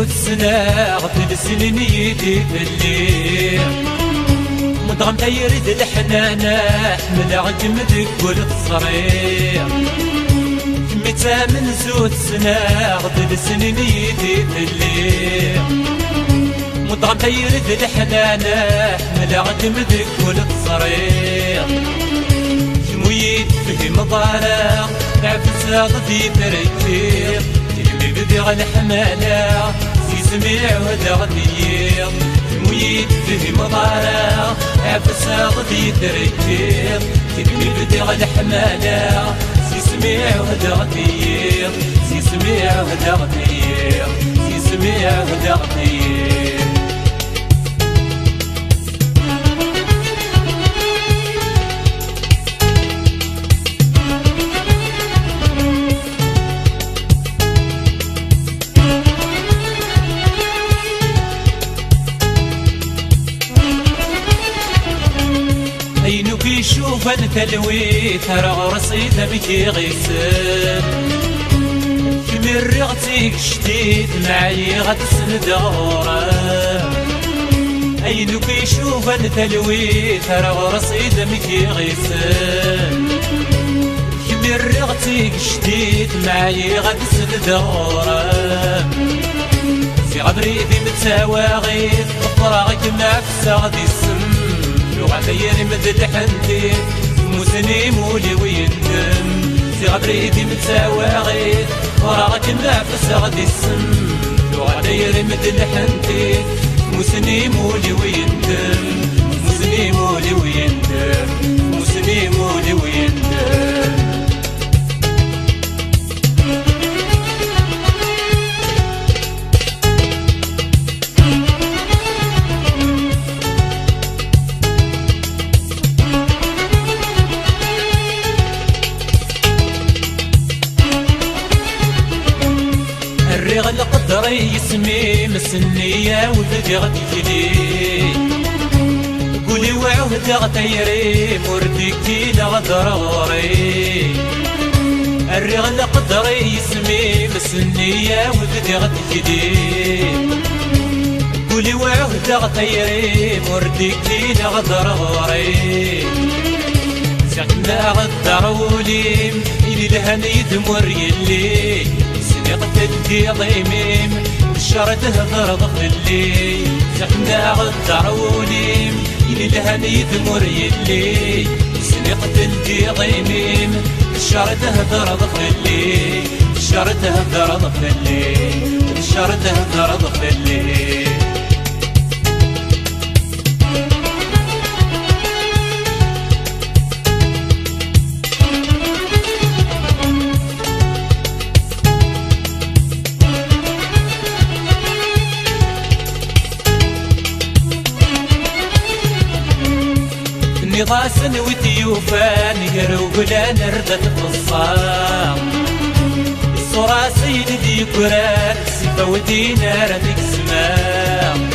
زود سنة غفل سنين يدي في الليل مدغم تيرد الحنانة حمل عجم ذك الصرير متى من زود سنة غفل سنين يدي في الليل مدغم تيرد الحنانة حمل عجم ذك الصرير شمويد فهم ضارع عفس غدي تركير بدي الحمالة سيسمع ودا غدير مويد فيه مضارع عفس غدي تركير بدي الحمالة سيسمع ودا غدير سيسمع ودا غدير سيسمع ودا غدير عينك يشوف التلويث راه رصيد بكي غيسن كمل رغتك شديد معي غتسند غورا عينك يشوف التلويث راه رصيد بكي غيسن كمل رغتك شديد معي غتسند غورا في غبري في متواغيث فراغك نفسه غدي السم غير مدد حندي موسني مولي ويندم في غبريدي متساواغي وراك النفس غدي السم غير مدد حندي موسني مولي ويندم موسني مولي ويندم موسني مولي ويندم الرغل قدري يسمي مسنية وفدي غدي جدي قولي وعهد غتيري مردكي لغدروري الرغل قدري يسمي مسنية وفدي غدي جدي قولي وعهد غتيري مردكي لغدروري ساكنا غدرولي إلي لهن يدمر يلي قتلتي ضيميم الشرد هضر ضفلي سحنا غدرولي إلي لهني ثمر يلي سني قتلتي ضيميم الشرد هضر ضفلي الشرد هضر ضفلي الشرد هضر ضفلي غاسن وتيوفان يقرو بلا نردة الصام الصورة سيدي قران سيفا ودينا ردك سمام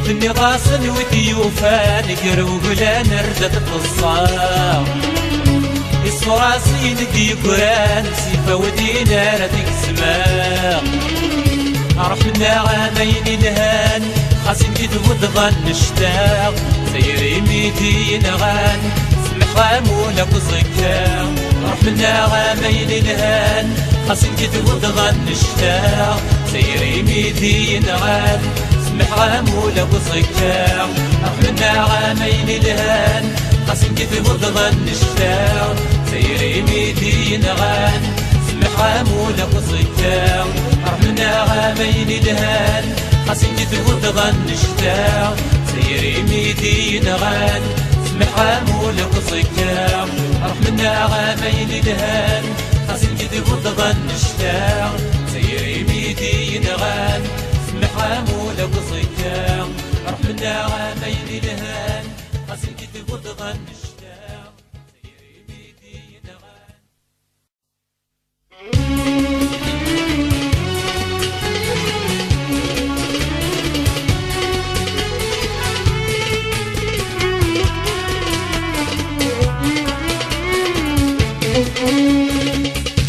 فني غاسن وتيوفان يقرو بلا نردة الصام الصورة سيدي قران سيفا ودينا ردك سمام عرفنا غامين الهان خاسن كتبود ظن نشتاق سيري ميتي نغان سمح غامونا كزكا رحمنا غامين الهان خاسن كتبود ظن نشتاق سيري ميتي نغان سمح غامونا كزكا رحمنا غامين الهان خاسن كتبود ظن نشتاق سيري ميتي نغان سمح غامونا كزكا رحمنا غامين الهان خاسن كتبود ظن نشتاق سيري ميدي نغان سمح غامولا قصيكا رحمنا غامين الهان خاسن كتبود ظن نشتاق سيري ميدي نغان سمح غامولا قصيكا رحمنا غامين الهان خاسن كتبود ظن نشتاق سيري ميدي نغان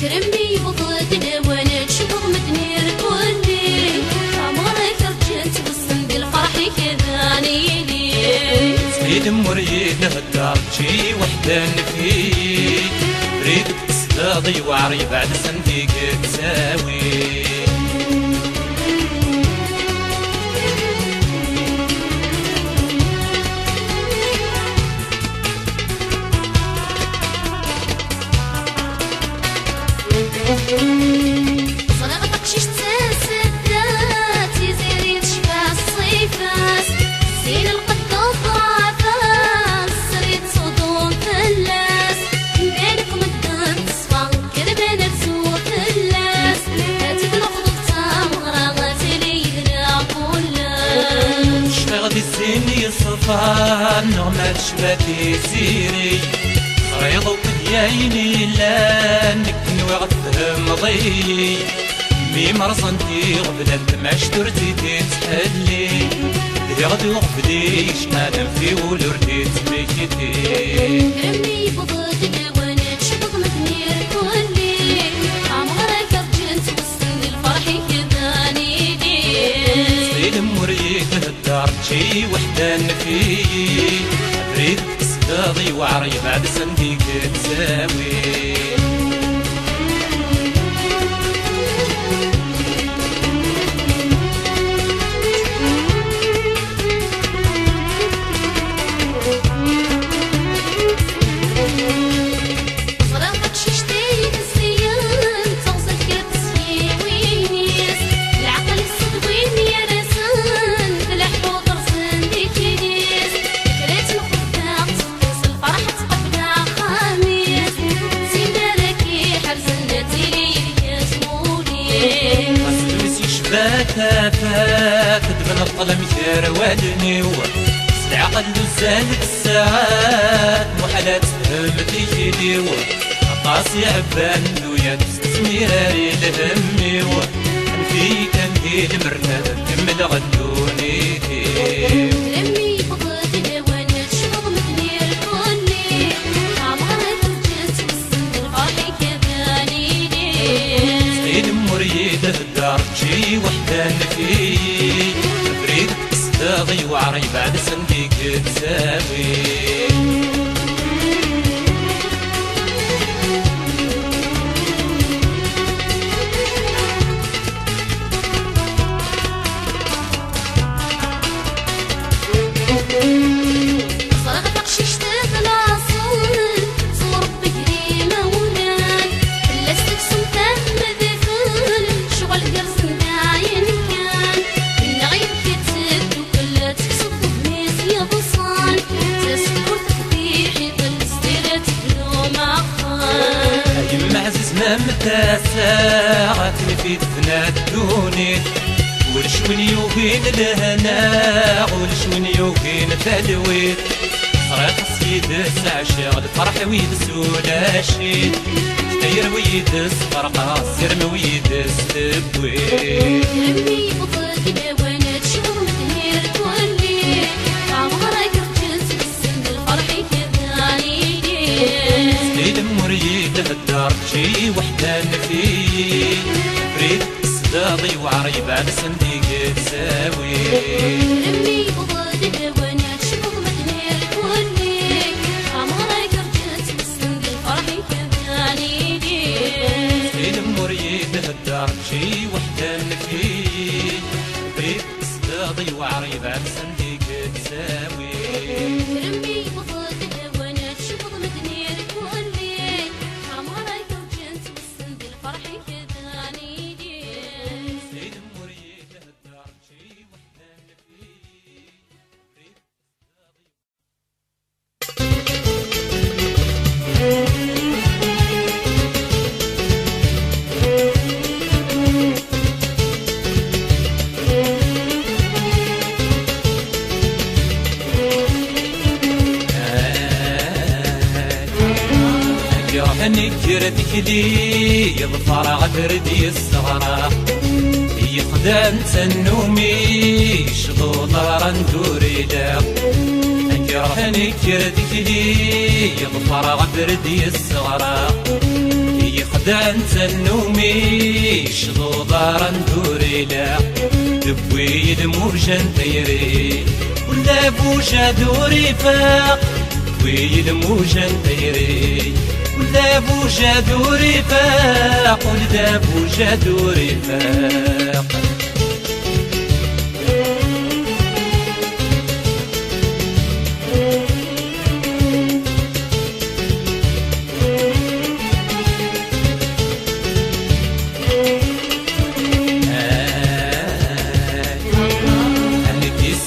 كرمني بطلتنا وانا تشبغ متنير تولي شي وحدة نفيك ريدك تصداضي وعري بعد صنديق تساوي صنعتك شيش تسدات يزيد شفا الصيفاس سين القد الضعفاس سريد صدور ثلاس بينكم الدم تصفى كربان تسوق اللاس هاتي تنقض تامغرا غاتلي هنا كلاس شغد الزين يصفى نغمة شباتي سيري ريض وقديايني لانك نوغ تفهم ضيي مي مرصنتي غبلت ما شترتي تتحلي غدو غبدي شحال في ولردي تميكتي كرمي بضد وانا تشبط مدنير كلي عمرك رجلت وسن الفرح كذاني دير سيد مريك الدار شي وحدة نفيك بريد تصداضي وعري بعد صنديق تساوي فات دبن الظلم يروالني العقل زالت الساعات محالات فهمتي يديو عطاسي عبان دويا تستميراري لهمي فيك انتي المرتاد كمل غدوني رمي بغدي وانا تشبط مدنير كلي عمرك رجلت وسن الفرح كذاني دير سيد مريد الدار شي وحدة نفيك بريد تصداضي وعري بعد صنديق تساوي صرغتك شيش تغلاصل صور بكري مولان لستك سلطان مذفل شغل قرص داين كان النغيب كتب وكل تكسب بميس يبصان تسكر تفديحي بالستيرة تبلو معخان يما عزيز ما متاساعة في ثنات دوني ولشون يوهين الهنا ولشون يوهين تلويت صريت السيد السعشاغ الفرح ويد سولاشي داير ويد السفرقة سير ويد السبويت رمي بضدي وانا تشبط مدنير كلي عمرك رجلت وسن الفرح كذاني دير سيد مريد الدار شي وحدة نفيك بريد تصداضي وعري بعد صنديق تساوي رمي بضدي وانا تشبط مدنير كلي عمرك رجلت وسن الفرح كذاني دير سيد مريد الدار شي وحدة نفيك بريد تصداضي وعري بعد صنديق تساوي رمي بضدي وانا تشبط مدنير كلي عمرك رجلت وسن الفرح كذاني دير سيد مريد الدار شي وحدة نفيك بريد نكرتك لي يظفر عبردي الصغرى يخدم تنومي شغل رندوري لا أكره نكرتك لي يظفر عبردي الصغرى يخدم تنومي شغل رندوري لا دبوي المرجان ديري ولا بوجا دوري فاق ندوي الموجة نديري ولذاب وجاد ورفاق ولذاب وجاد ورفاق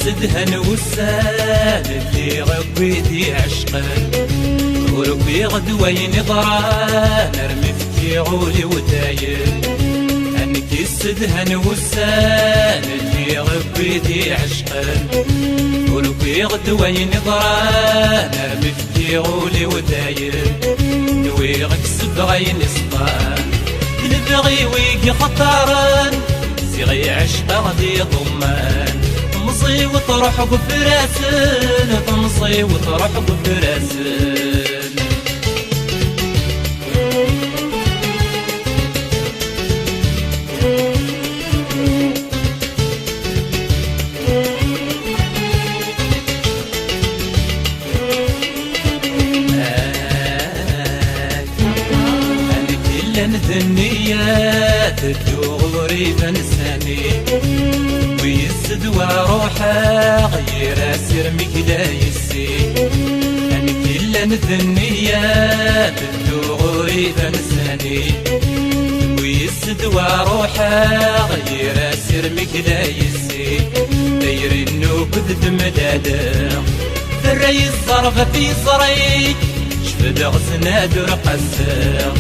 سدهن والسال اللي غبيتي عشقا وربي غدوي نظران نرمي في عولي ودايم انك السدهن والسال اللي غبيتي عشقا وربي غدوي نظران نرمي في عولي ودايم نويغك سبغي نصطان نبغي ويقي خطران زيغي عشقا غدي ضمان طمصي وطرح بفراسن طمصي وطرح بفراسن أنا كل الدنيات الدغري فنساني ويسد وروحه غير اسر مكلا يسي انا كل الدنيات الدغري فنساني ويسد وروحه غير اسر مكلا يسي داير النوبذ دملاله ذري الظرف في صريك شفد غزنا درقسه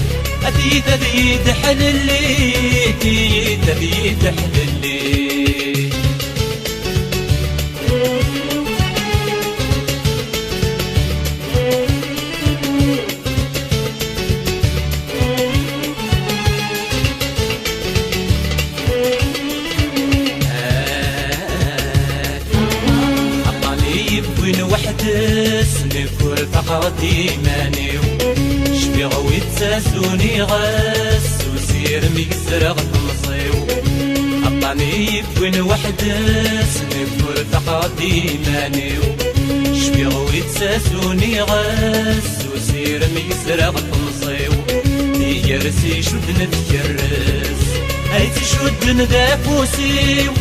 أديد حللي أديد حللي وين وحدس نكور فقط إيماني شبي غوي تساسوني غاس وسير ميكسر غطمصيو عطاني وين وحدس نكور فقط إيماني شبي غوي تساسوني غاس وسير ميكسر غطمصيو يرسي شد نتكرس هايتي شد ندافوسيو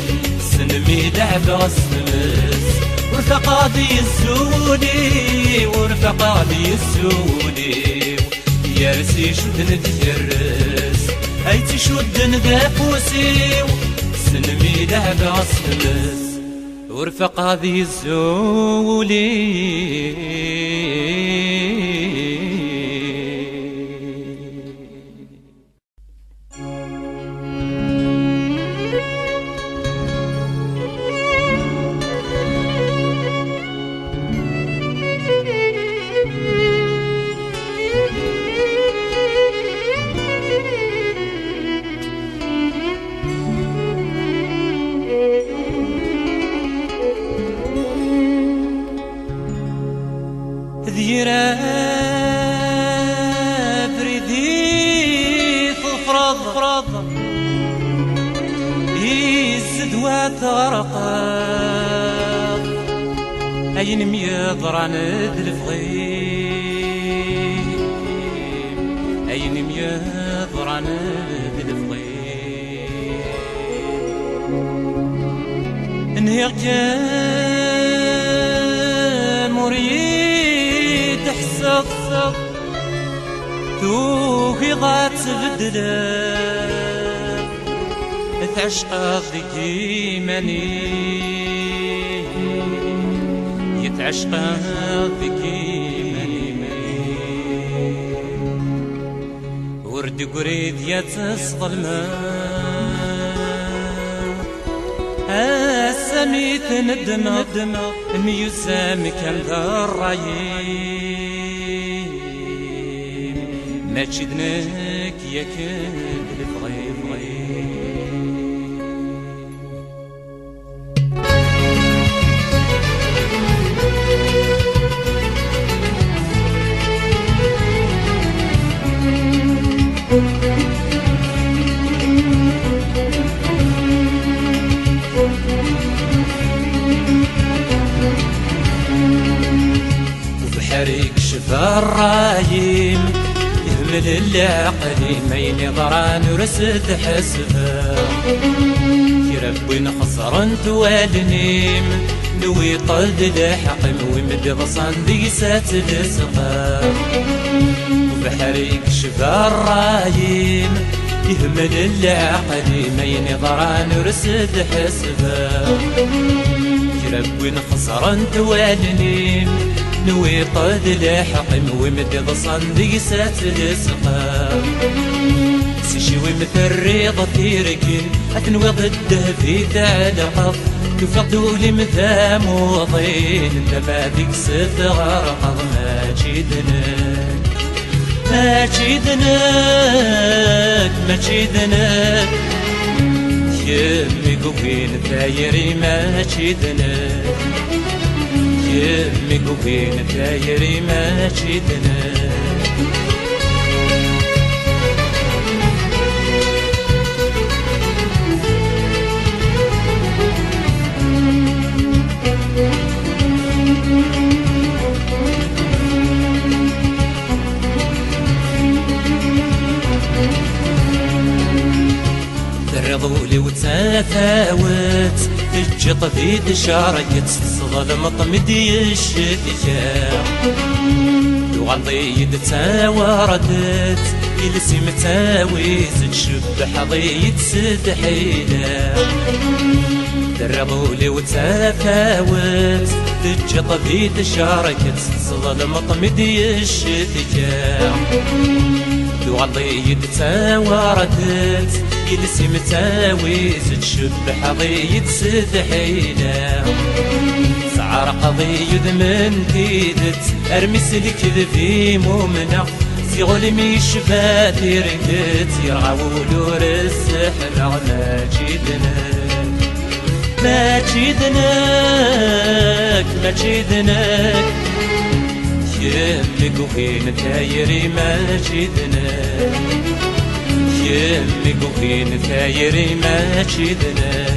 سنمي لعب غسمس ورفقادي السودي ورفقادي السودي يرسي شد نتجرس هايتي شد ندافوسي سنمي لعب عصمس ورفقادي السودي ذيرا بريدي فرض يزدوات غرقا أين ميضران الفغيم أين ميضران الفغيم انهير كان مريد حسد توكي غات تبدل تعشق ذيك ماني يتعشق ذيك ماني ورد قريد يتصغى الماء السميت ندم ميسام كان ذا الرايم ما تشدناك يا كذب الفغيم وبحري يهمل العقل ما ينظران ورسد حسبه يربي نخسر انت والنيم نوي قلد الحقم ويمد غصان ذي سات السقام وبحريك شفا الرايم يهمل العقل ما ينظران ورسد حسبه يربي نخسر انت والنيم نوي قد الحقم ويمد غصان ذي سات السقام سيشوي مثل الريضة تيركين أتنوي ضده في تعلقف كفقدوا لي مثا موضين تبادك ستغرقض ما جيدناك ما جيدناك ما جيدناك يمي قوين ثايري ما جيدناك يمي قوين ثايري ما جيدناك رضولي وتفاوت الجط في دشارك تصغل مطمدي الشتيا وغضي تساوردت يلسي متاويز تشبح ضيت سد حيلا رضولي وتفاوت الجط في دشارك تصغل مطمدي الشتيا وغضي تساوردت يلسي متاويز تشبح ضيت سد حيلا سعر قضية من تيدت ارمس الكذب مؤمنة سيغل ميشفات يركت يرغولور السحر ما جيدناك ما جيدناك ما جيدناك يمي قوين ثايري ما جيدناك يمي قوين ثايري ما جيدناك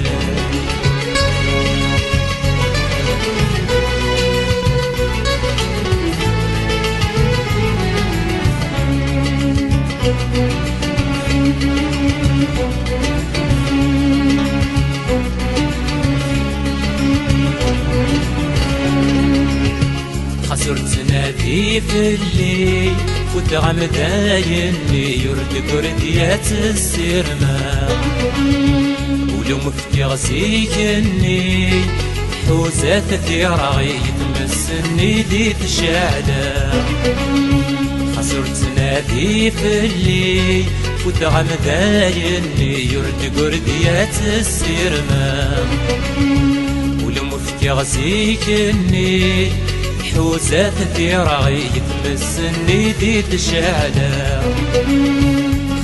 خسرت نادي في الليل وتغم دايني يرد قرديات السرما ولو مفتي غسيكني حوزات ثيرا يتمسني دي تشعلا خسرت نادي في الليل وتغم دايني يرد قرديات السرما ولو مفتي غسيكني حوزات ثيرا يتمسني دي تشعلا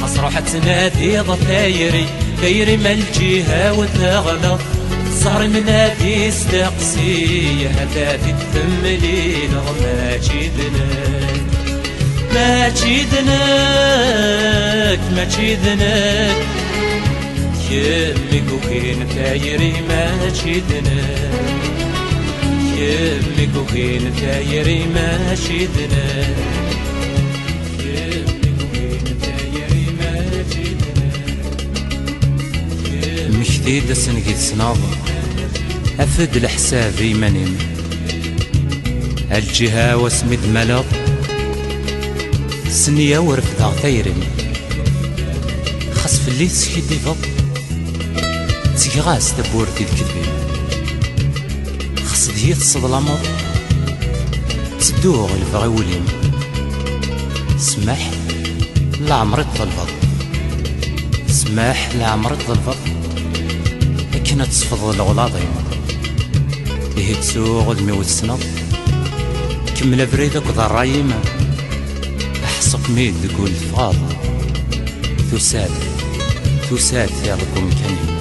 خسروحة تنادي ضفايري ثيري ما الجهة وتغلط صار من هذه استقسي هذا في الثملين ما جيدناك ما جيدناك ما جيدناك يمي قوين ثايري ما جيدناك يمي قوين ثايري ما جيدناك يمي قوين ثايري ما جيدناك مشديد سنقيد سناظر أفد الحساب يمنين الجهة واسمد ملط سنية ورفض غثيرين خصف اللي سكيدي فض تيغاس تبورتي الكذبين خصد هي تصد الأمر تدوغ الفغيولين سمح لعمر الظلفض سمح لعمر الظلفض لكن تصفض الغلاضين إيه تسوغ الميوت السنط كمل بريدك ضرايمة أحسق ميد تقول فاض ثساد يا ربكم كني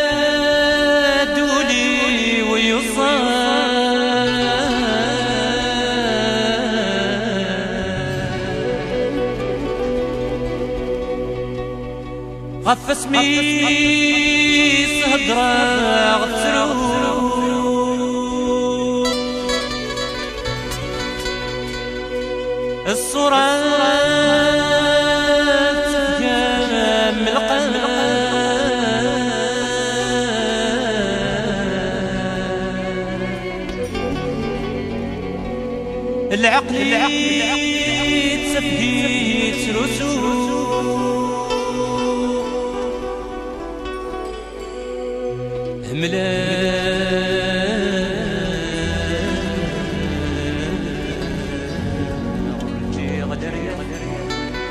يكتاد ولي ويصاب غف اسمي صدرا غترو الصورة تفهم القلب العقل تسفيت رسوم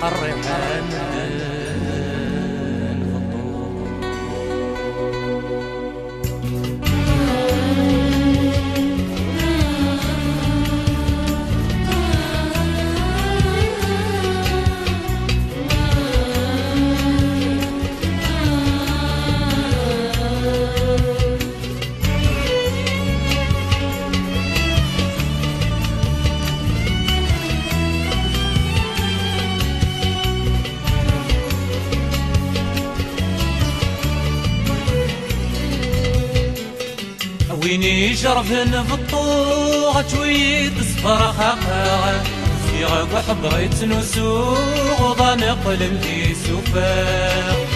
الريحان ويني جربن في الطوغة تويد صفر خاقا سيغا وحبريت نسوغ وضان قلم في سوفاق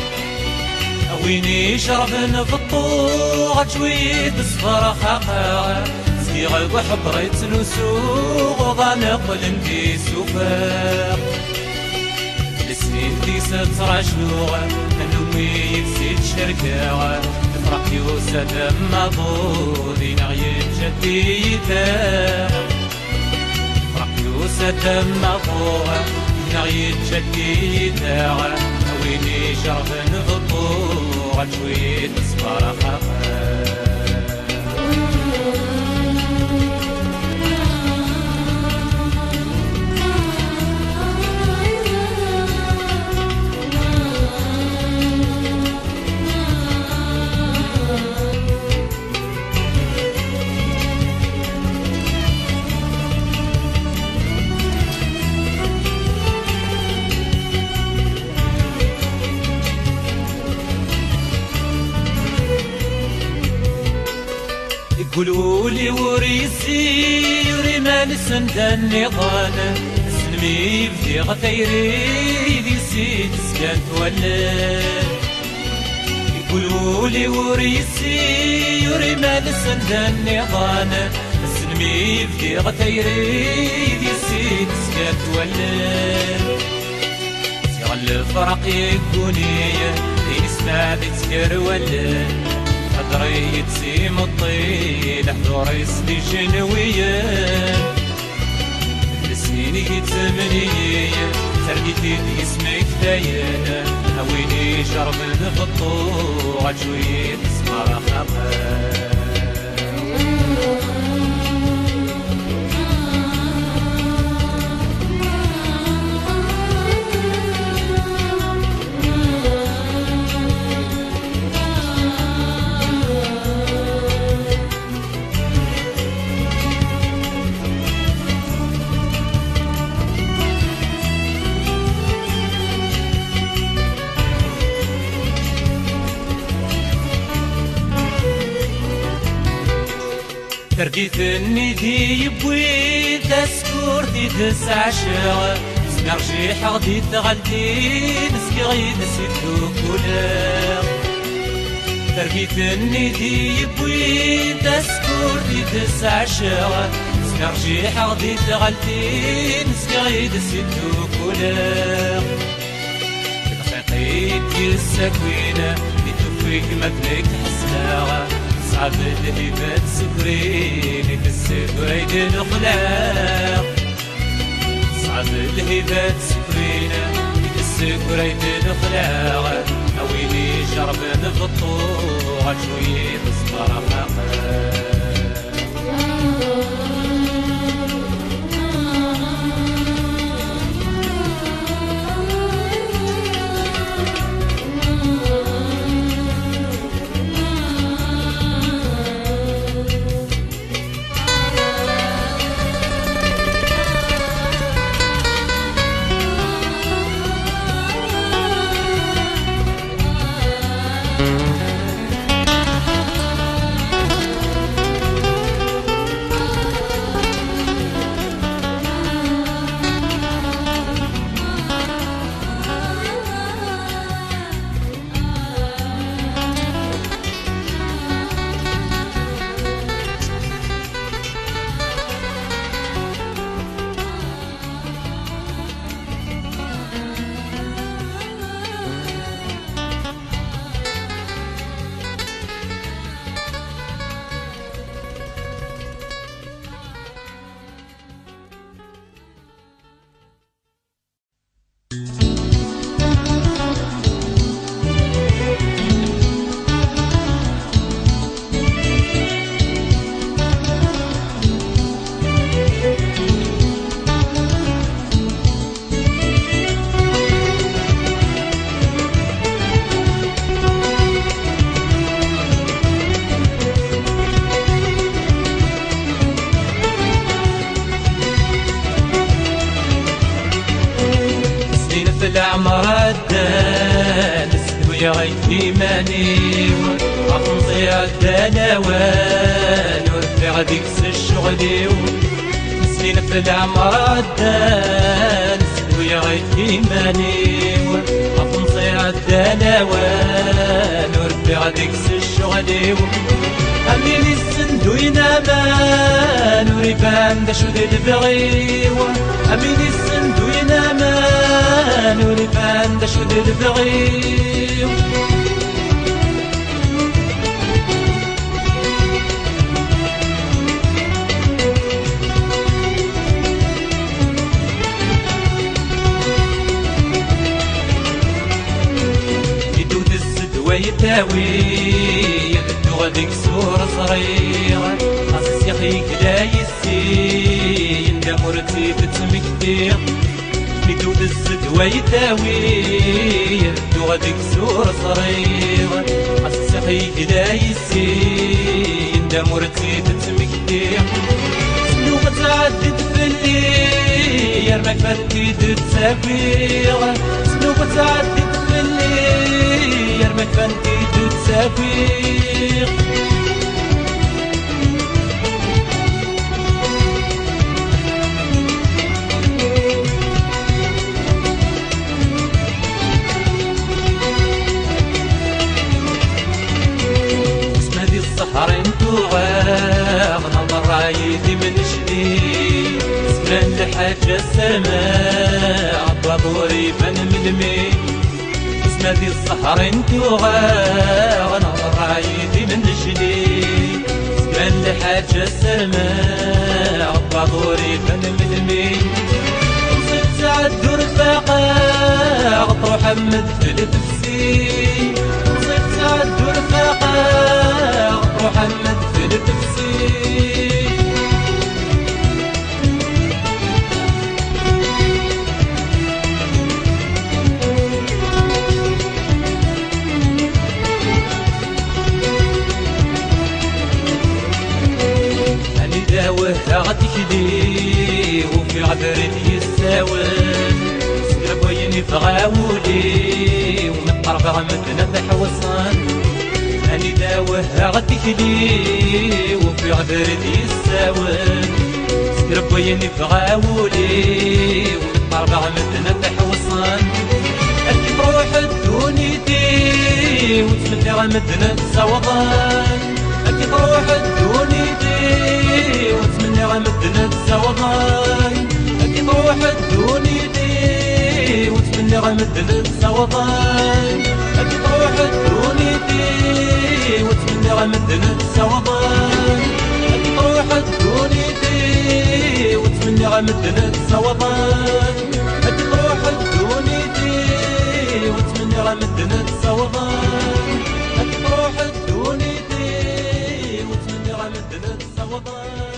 ويني جربن في الطوغة تويد صفر خاقا سيغا وحبريت نسوغ وضان قلم في سوفاق السنين دي ستراشلوغا نومي يفسد شركاغا فرح يوسد مضودي نغيب جديدا فرح يوسد مضودي نغيب جديدا ويني شرب نغطوغ شويد صفار خفا قولولي وريسي يوري مال سندان نضان سنمي بدي غثيري دي سيد سكان تولد قولولي وريسي يوري مال سندان نضان سنمي بدي غثيري دي سيد سكان تولد سيغل الفرق يكوني يسمع بتسكر ولد حضري تسيم الطيل حضوري يسلي جنوية السنين يتمنية ترقيتي اسمك داينا هويني جرب نفطو عجوي تسمر خبر ترديت الندي يبوي تسكور دي تسع شغل سنرجي حغدي تغلدي نسكي غيد سيدو كولا ترديت الندي يبوي تسكور دي تسع شغل سنرجي حغدي تغلدي نسكي غيد سيدو كولا الخيقيد يسكوينة لتفريق مدنك حسناغا صعب الهبات سكريني تسكريد الخلاق صعب الهبات سكرينة تسكريد الخلاق أويلي جرب نفطو عشوية تصبر خاقا غيت إيماني أخنصي الدنوان ورفع ديكس الشغلي نسلين في العمر الدان سويا غيت إيماني أخنصي الدنوان ورفع ديكس الشغلي أمين السندو ينامان وريبان دا شو ذي البغيوة أمين السندو ينامان وريبان دا شو ذي البغيوة يدود السدوى يتاوي غاديك سور صغيرة خاص يخيك لا يسين دا مرتي تتمكتير يدود الزدوى يداوي يدو غاديك سور صغيرة خاص يخيك لا يسين دا مرتي تتمكتير سنو غتعدد في الليل يرمك فاتي تتسافير سنو غتعدد في الليل يرمك فاتي تتسافير غاغنا الرايد من جديد زمان لحاجة السماء عطابوري بن ملمي اسمادي الصحر انتو غاغنا الرايد من جديد زمان لحاجة السماء عطابوري بن ملمي وصلت عدو رفاقا غطرو حمد في التفسير وصلت عدو رفاقا محمد في التفسير أني داوه غاديك لي وفي عبرتي الساوان سكر بويني فغاولي ومقرب عمدنا في حوصان أني داوه غاديك لي وفي عبرتي الساوان سكر بويني فغاولي ومقرب عمدنا في حوصان أني بروح الدونيتي وتمنى غمدنا السوضان أني بروح الدونيتي وتمنى غمدنا السوضان أني بروح الدونيتي وتمنى غمدنا السوضان أني بروح الدونيتي وتمنى غمدنا السوضان أني بروح الدونيتي وتمنى غمدنا السوضان أني بروح الدونيتي وتمنى غمدنا السوضان أني بروح الدونيتي وتمنى غمدنا السوضان